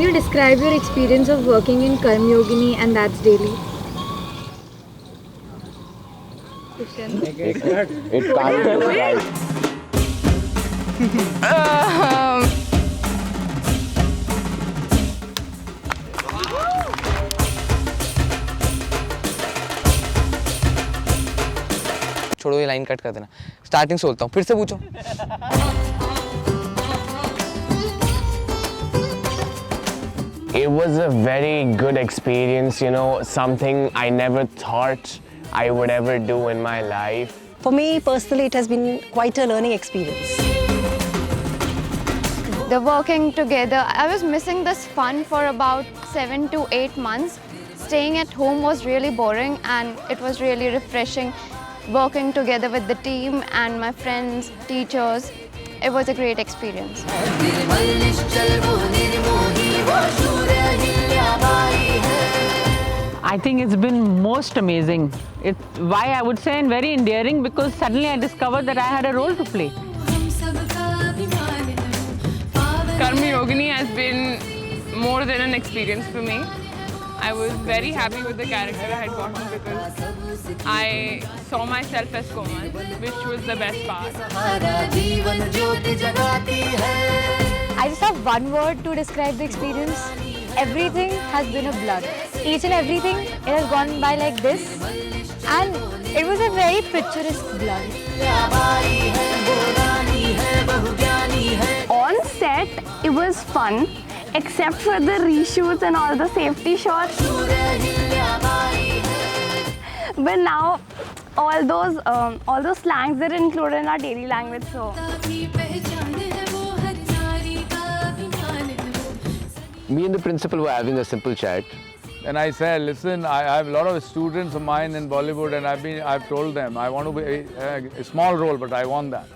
you describe your experience of working in Karma Yogini and That's Daily? It can't be described. छोड़ो ये line cut कर देना starting से बोलता हूँ फिर से पूछो It was a very good experience, you know, something I never thought I would ever do in my life. For me personally, it has been quite a learning experience. The working together, I was missing this fun for about 7 to 8 months. Staying at home was really boring and it was really refreshing. Working together with the team and my friends, teachers, it was a great experience. I think it's been most amazing. It's why I would say and very endearing because suddenly I discovered that I had a role to play. Karma Yogini has been more than an experience for me. I was very happy with the character I had gotten because I saw myself as Komal, which was the best part. I just have one word to describe the experience. Everything has been a blur. Each and everything, it has gone by like this. And it was a very picturesque blur. On set, it was fun, except for the reshoots and all the safety shots. But now, all those slangs are included in our daily language. So. Me and the principal were having a simple chat. And I said, listen, I have a lot of students of mine in Bollywood and I've told them I want to be a small role, but I want that.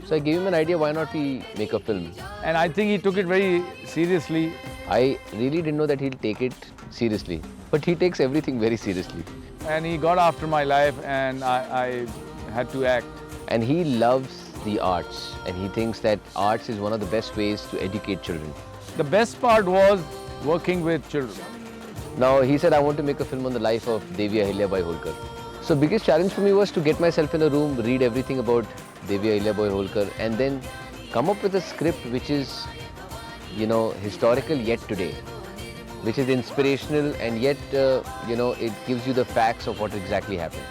So I gave him an idea, why not we make a film? And I think he took it very seriously. I really didn't know that he'll take it seriously, but he takes everything very seriously. And he got after my life and I had to act. And he loves the arts and he thinks that arts is one of the best ways to educate children. The best part was working with children. Now he said I want to make a film on the life of Devi Ahilyabai Holkar. So biggest challenge for me was to get myself in a room, read everything about Devi Ahilyabai Holkar and then come up with a script which is, you know, historical yet today, which is inspirational and yet, you know, it gives you the facts of what exactly happened.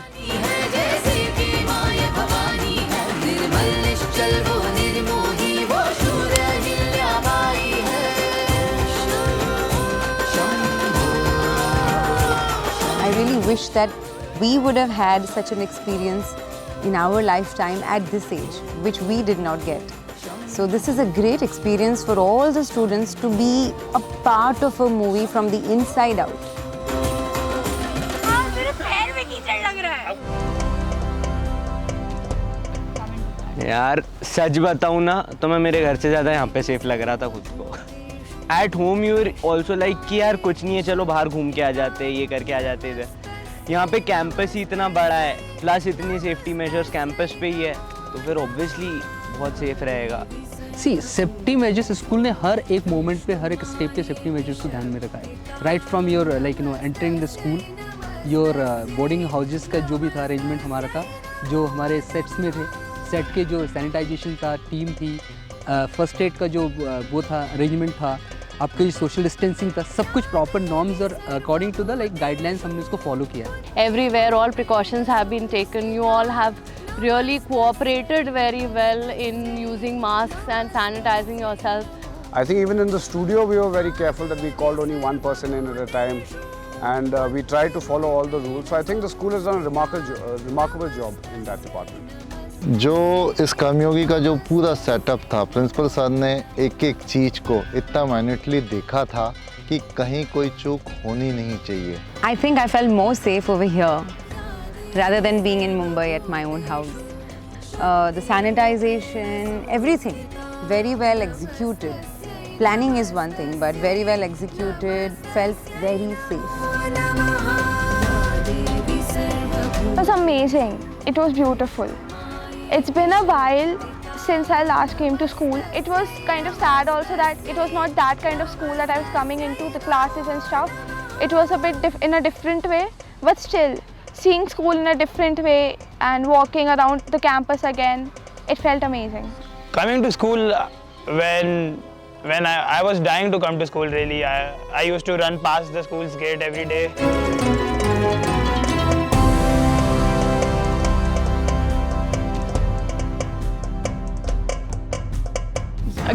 I really wish that we would have had such an experience in our lifetime at this age, which we did not get. So this is a great experience for all the students to be a part of a movie from the inside out. यार सच बताऊँ ना तो मैं मेरे घर से ज़्यादा यहाँ पे सेफ लग रहा था खुद को. At home you are also like कि यार कुछ नहीं है चलो बाहर घूम के आ जाते हैं ये करके आ जाते हैं. यहाँ पे कैंपस ही इतना बड़ा है प्लस इतनी सेफ्टी मेजर्स कैंपस पे ही है तो फिर ऑब्वियसली बहुत सेफ रहेगा. सी सेफ्टी मेजर्स स्कूल ने हर एक मोमेंट पे हर एक स्टेप के सेफ्टी मेजर्स को ध्यान में रखा है. Right from your like you know entering the school your boarding houses का जो भी था अरेंजमेंट हमारा था जो हमारे सेट्स में थे सेट के जो सैनिटाइजेशन था टीम थी फर्स्ट एड का जो वो था अरेंजमेंट था आपका जो सोशल डिस्टेंसिंग था सब कुछ प्रॉपर नॉर्म्स और according to the like guidelines हमने उसको फॉलो किया. Everywhere, all precautions have been taken. You all have really cooperated very well in using masks and sanitizing yourself. I think even in the studio we were very careful that we called only one person in at a time and we tried to follow all the rules. So I think the school has done a remarkable job in that department. जो इस कर्मयोगी का जो पूरा setup था principal sir ने एक एक चीज़ को इतना माइन्यूटली देखा था कि कहीं कोई चूक होनी नहीं चाहिए. I think I felt more safe over here rather than being in Mumbai at my own house. The sanitization, everything, very well executed. Planning is one thing, but very well executed, felt very safe. It was amazing. It was beautiful. It's been a while since I last came to school. It was kind of sad also that it was not that kind of school that I was coming into, the classes and stuff. It was a bit in a different way, but still, seeing school in a different way and walking around the campus again, it felt amazing. Coming to school when I was dying to come to school really. I used to run past the school's gate every day.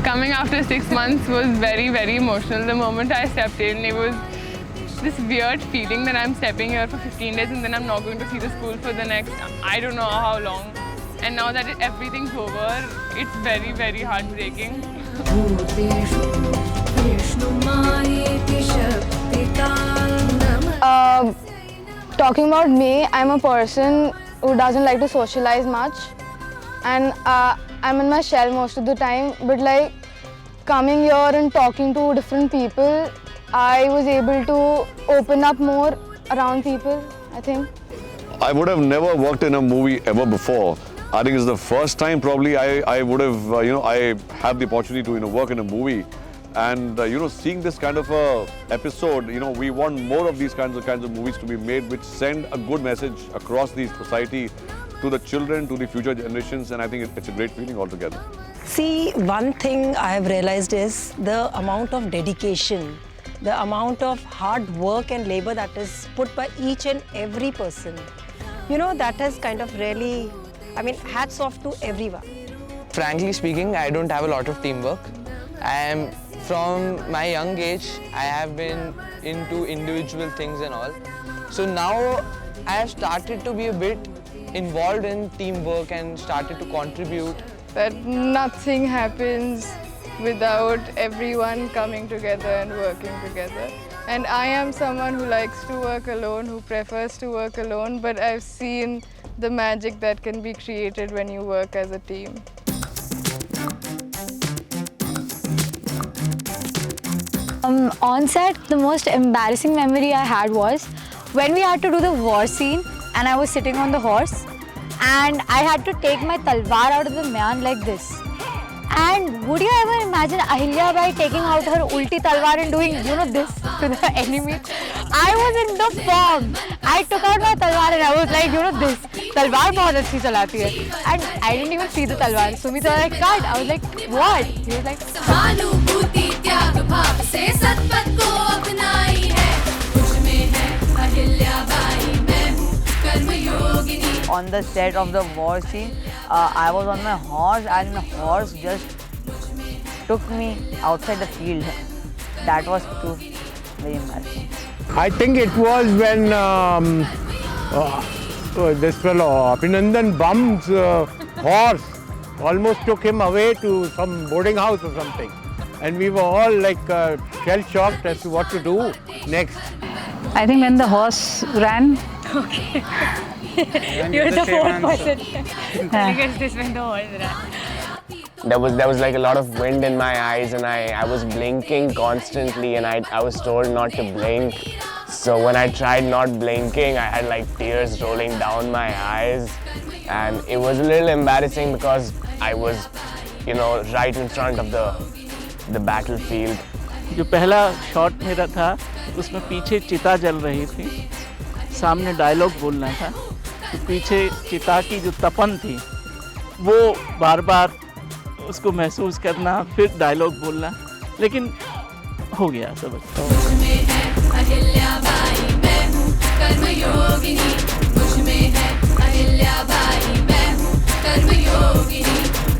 Coming after 6 months was very, very emotional. The moment I stepped in, it was this weird feeling that I'm stepping here for 15 days and then I'm not going to see the school for the next, I don't know how long. And now that everything's over, it's very, very heartbreaking. Talking about me, I'm a person who doesn't like to socialize much, and I'm in my shell most of the time, but like coming here and talking to different people, I was able to open up more around people, I think. I would have never worked in a movie ever before. I think it's the first time probably I would have, I have the opportunity to, work in a movie. And, seeing this kind of a episode, we want more of these kinds of movies to be made which send a good message across the society to the children, to the future generations, and I think it's a great feeling altogether. See, one thing I have realized is the amount of dedication, the amount of hard work and labor that is put by each and every person. That has kind of really, hats off to everyone. Frankly speaking, I don't have a lot of teamwork. From my young age, I have been into individual things and all. So now I have started to be a bit involved in teamwork and started to contribute. That nothing happens without everyone coming together and working together. And I am someone who likes to work alone, who prefers to work alone, but I've seen the magic that can be created when you work as a team. On set, the most embarrassing memory I had was when we had to do the war scene and I was sitting on the horse and I had to take my talwar out of the myan like this. And would you ever imagine Ahilya Bai taking out her ulti talwar and doing, this to the enemy? I was in the form. I took out my talwar and I was like, this. Talwar bahut achhi chalati hai. And I didn't even see the talwar. Sumit was like, cut. I was like, what? He was like, Sahanubhuti tyag bhav se satpat ko apnai hai. Mujhme hai Ahilya Bai, main hu karma yogini. On the set of the war scene, I was on my horse and the horse just took me outside the field. That was too very embarrassing. I think it was when this fellow, Abhinandan Bum's horse almost took him away to some boarding house or something. And we were all like shell-shocked as to what to do next. I think when the horse ran. okay. You're the fourth person. I guess this when the horse ran. There was like a lot of wind in my eyes and I was blinking constantly and I was told not to blink. So when I tried not blinking, I had like tears rolling down my eyes. And it was a little embarrassing because I was, right in front of the battlefield. जो पहला shot मेरा था उसमें पीछे चिता जल रही थी, सामने डायलॉग बोलना था, तो पीछे चिता की जो तपन थी वो बार बार उसको महसूस करना, फिर डायलॉग बोलना, लेकिन हो गया सब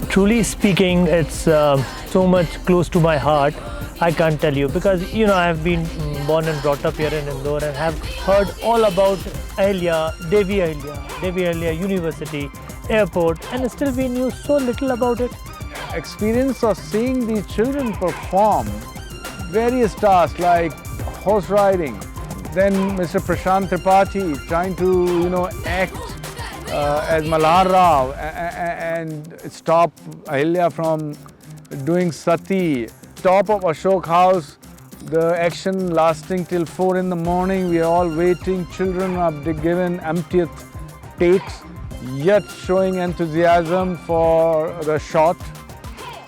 Truly speaking, it's so much close to my heart. I can't tell you because I've been born and brought up here in Indore and have heard all about Devi Ahilya University, airport, and still we knew so little about it. Experience of seeing these children perform various tasks like horse riding, then Mr. Prashant Tripathi trying to act as Malhar Rao and stop Ahilya from doing sati. Top of Ashok House, the action lasting till 4 in the morning. We are all waiting. Children are given emptieth takes. yet showing enthusiasm for the shot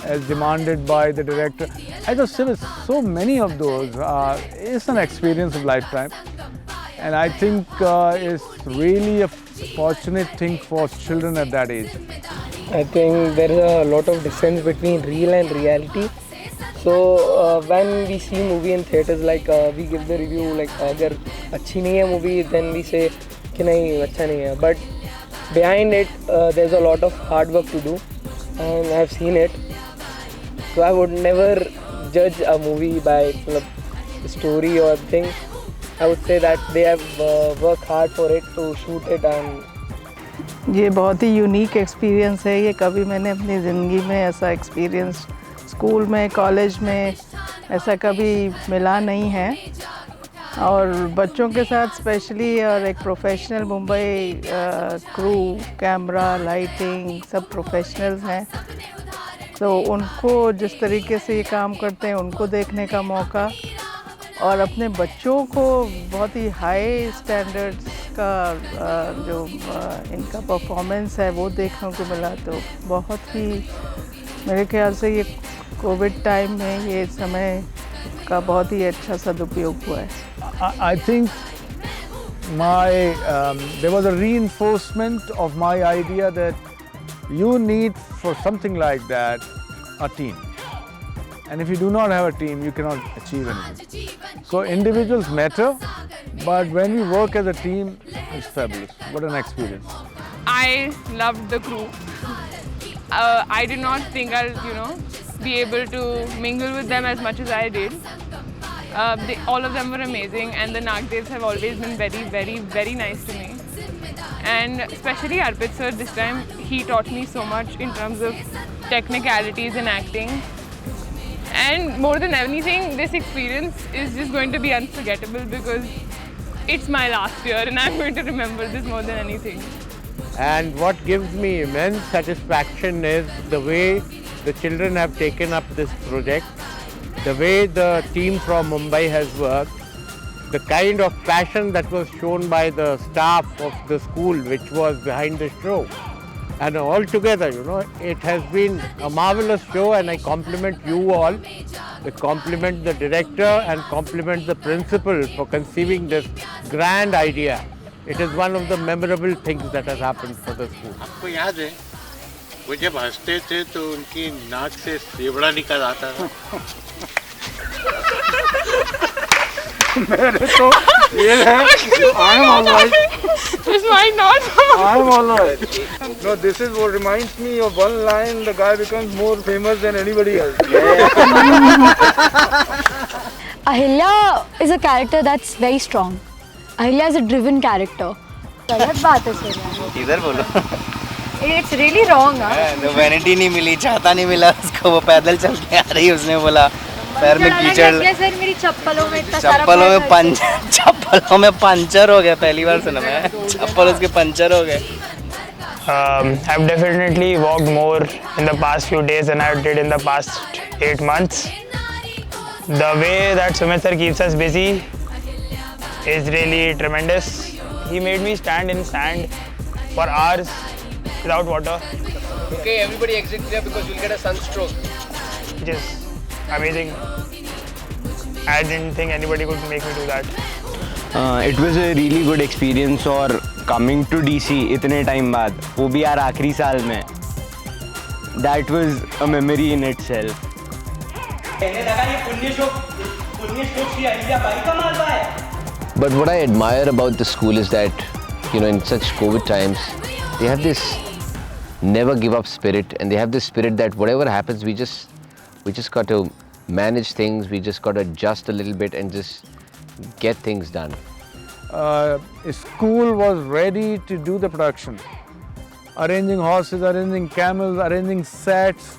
as demanded by the director. I just see so many of those. It's an experience of lifetime, and I think it's really a fortunate thing for children at that age. I think there is a lot of difference between real and reality. So when we see movie in theaters, like we give the review, like अगर अच्छी नहीं है movie, then we say कि नहीं अच्छा नहीं है. But behind it, there's a lot of hard work to do, and I've seen it. So I would never judge a movie by the story or thing. I would say that they have worked hard for it to shoot it. And ये बहुत ही unique experience है. ये कभी मैंने अपनी ज़िंदगी में ऐसा एक्सपीरियंस स्कूल में कॉलेज में ऐसा कभी मिला नहीं है. और बच्चों के साथ स्पेशली, और एक professional Mumbai crew, camera, lighting सब प्रोफेशनल्स हैं, तो उनको जिस तरीके से ये काम करते हैं उनको देखने का मौका, और अपने बच्चों को बहुत ही हाई स्टैंडर्ड्स का जो इनका परफॉर्मेंस है वो देखने को मिला. तो बहुत ही मेरे ख्याल से ये कोविड टाइम में ये समय का बहुत ही अच्छा सदुपयोग हुआ है. I think there was a reinforcement of my idea that you need for something like that a team. And if you do not have a team, you cannot achieve anything. So individuals matter, but when we work as a team, it's fabulous. What an experience. I loved the crew. I did not think I'll, be able to mingle with them as much as I did. All of them were amazing, and the Nagdevs have always been very, very, very nice to me. And especially Arpit sir, this time he taught me so much in terms of technicalities in acting. And more than anything, this experience is just going to be unforgettable because it's my last year and I'm going to remember this more than anything. And what gives me immense satisfaction is the way the children have taken up this project, the way the team from Mumbai has worked, the kind of passion that was shown by the staff of the school which was behind the show. And altogether, it has been a marvelous show, and I compliment you all. I compliment the director and compliment the principal for conceiving this grand idea. It is one of the memorable things that has happened for the school. आपको याद है वो जब हंसते थे तो उनकी नाक से सेवड़ा निकल आता था. मेरे तो ये है I am alright. This might not. I am alright. No, this is what reminds me of one line. The guy becomes more famous than anybody else. Ahilya is a character that's very strong. Ahilya is a driven character. गलत बात है sir. इधर बोलो. It's really wrong. तो vanity नहीं मिली, छाता नहीं मिला उसको, वो पैदल चल के आ रही, उसने बोला पैर में कीचड़. सर मेरी चप्पलों में चप्पलों में पंचर हो गया. पहली बार सुना मैं, चप्पल उसके पंचर हो गए. I've definitely walked more in the past few days than I did in the past 8 months. The way that Sumit sir keeps us busy is really tremendous. He made me stand in sand for hours without water. Okay, everybody exit here because you'll get a sunstroke. Which is amazing. I didn't think anybody could make me do that. It was a really good experience और coming to DC इतने time बाद, वो भी यार आखिरी साल में, that was a memory in itself. But what I admire about the school is that, in such COVID times, they have this never give up spirit, and they have this spirit that whatever happens, we just got to manage things, we just got to adjust a little bit and just get things done. School was ready to do the production. Arranging horses, arranging camels, arranging sets,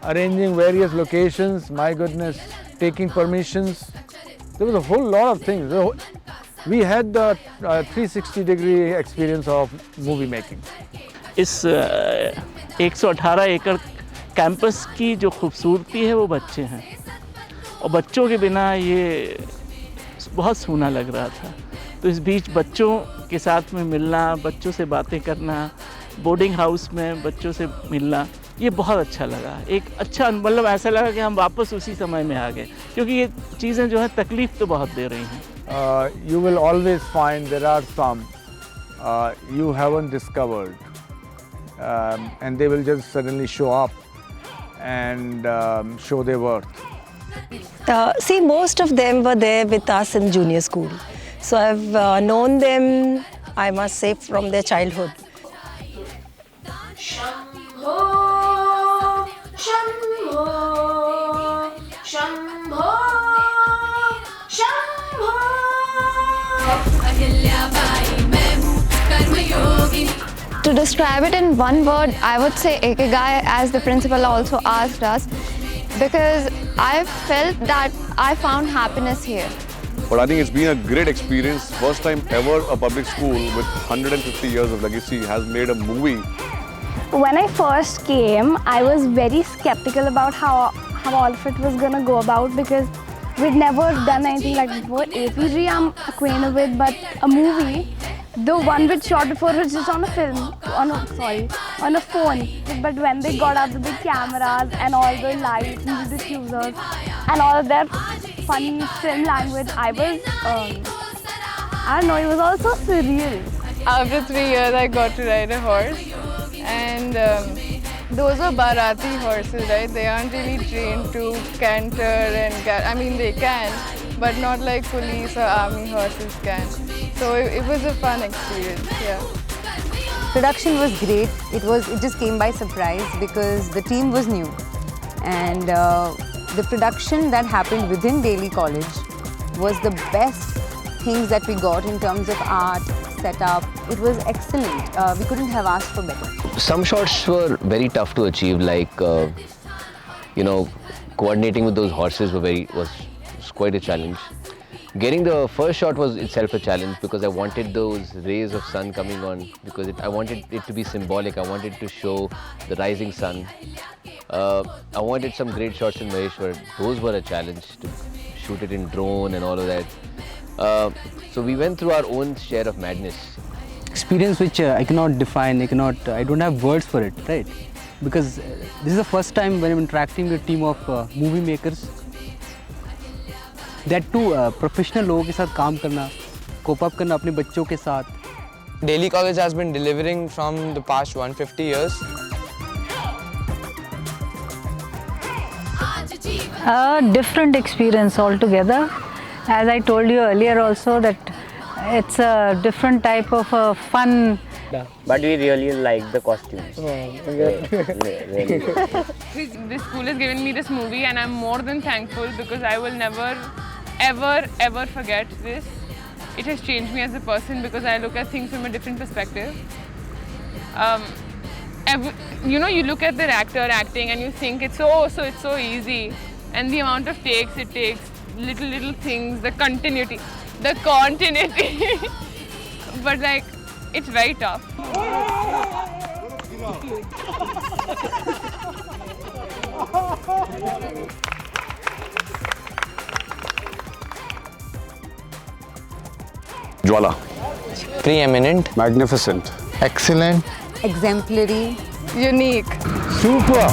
arranging various locations, my goodness, taking permissions. There was a whole lot of things. We had the 360-degree experience of movie making. इस 118 एकड़ campus की जो खूबसूरती है वो बच्चे हैं, और बच्चों के बिना ये बहुत सूना लग रहा था. तो इस बीच बच्चों के साथ में मिलना, बच्चों से बातें करना, बोर्डिंग हाउस में बच्चों से मिलना, ये बहुत अच्छा लगा। एक अच्छा मतलब ऐसा लगा कि हम वापस उसी समय में आ गए, क्योंकि ये चीज़ें जो है तकलीफ तो बहुत दे रही हैं। You will always find there are some you haven't discovered, and they will just suddenly show up and show their worth. See, most of them were there with us in junior school. So I've known them, I must say, from their childhood. Shambho, Shambho, Shambho, Shambho. To describe it in one word, I would say Ikigai, as the principal also asked us, because I felt that I found happiness here. But I think it's been a great experience. First time ever a public school with 150 years of legacy has made a movie. When I first came, I was very skeptical about how all of it was gonna go about, because we'd never done anything like before. APG I'm acquainted with, but a movie, the one which shot before was just on a film, on a phone. But when they got out the big cameras and all the lights and the diffusers and all of that funny film language, I don't know, it was also surreal. After 3 years, I got to ride a horse, and those are Bharati horses, right? They aren't really trained to canter and I mean, they can, but not like police or army horses can. So it was a fun experience, yeah. Production was great. It just came by surprise because the team was new, and the production that happened within Delhi College was the best things that we got in terms of art, setup. It was excellent. We couldn't have asked for better. Some shots were very tough to achieve, like coordinating with those horses was quite a challenge. Getting the first shot was itself a challenge, because I wanted those rays of sun coming on, because I wanted it to be symbolic. I wanted to show the rising sun. I wanted some great shots in Maheshwar. Those were a challenge, to shoot it in drone and all of that. So we went through our own share of madness. Experience which I cannot define, I don't have words for it, right? Because this is the first time when I'm interacting with a team of movie makers. That too, professional लोगों के साथ काम करना, cope up करना अपने बच्चों के साथ. Delhi College has been delivering from the past 150 years. A different experience altogether. As I told you earlier also, that it's a different type of fun. But we really like the costumes. Really. This school has given me this movie, and I'm more than thankful, because I will never, ever forget this. It has changed me as a person, because I look at things from a different perspective. You look at the actor acting and you think it's so easy, and the amount of takes it takes, little things, the continuity, but like, it's very tough. Jwala. Preeminent. Magnificent. Excellent. Exemplary. Unique. Super.